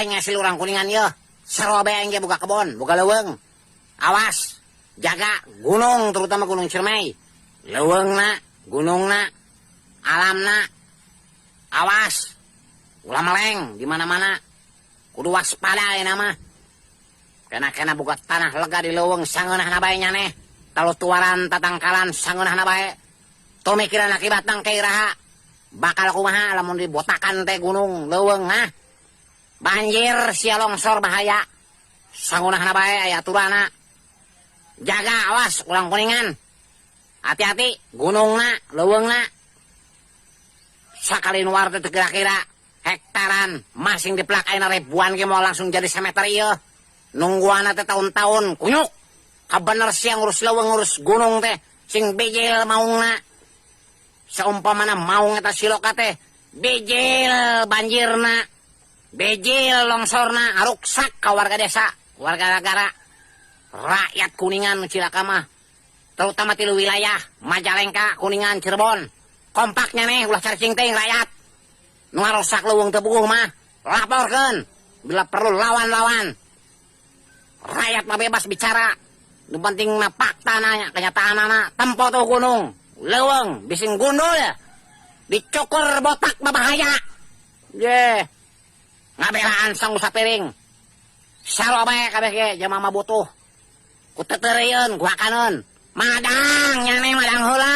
aing ngasil urang kuningan ye. Sarobe aing ge boga kebon, boga leuweung. Awas, jaga gunung terutama Gunung Ciremay. Leuweungna, gunungna, alamna. Awas. Ulah meleng di mana-mana. Kudu waspada ayeuna mah. Kena boga tanah lega di leuweung sangeunahna bae nyaneh. Talutuaran tatangkalan sangeunahna bae. Tuh mikiran akibatna kairaha. Bakal kumaha lamun dibotakan teh gunung leuweung ah. Banjir sia longsor bahaya. Sangeunahna bae aya aturana. Jaga awas ulang kuningan. Hati-hati gunungna, leuweungna. Sakali nuar teh kira-kira hektaran masing diplak ayeuna ribuan ge mau langsung jadi semeter ieu. Nungguana teh tahun-tahun kunyuk. Kabener sia ngurus leuweung ngurus gunung teh sing bijil maungna. Saumpamana maung eta siloka teh bijil banjirna. Bijil longsorna aruksak ka warga desa, warga negara. Rakyat Kuningan cilaka mah. Terutama tilu wilayah Majalengka, Kuningan, Cirebon. Kompaknya nih ulah carcing teh rakyat. Nu ngarusak leuweung teu puguh mah laporkeun. Bila perlu lawan-lawan. Rakyat mah bebas bicara. Nu penting mah faktana kenyataanana tempo tuh gunung. Leuweung bising gundul ya. Dicukur botak babahaya. Ye. Ngabelaan sang sapiring. Sarobe kabeh ge jelema mah butuh. Kuteterieun guakaneun. Madang nyane madang heula.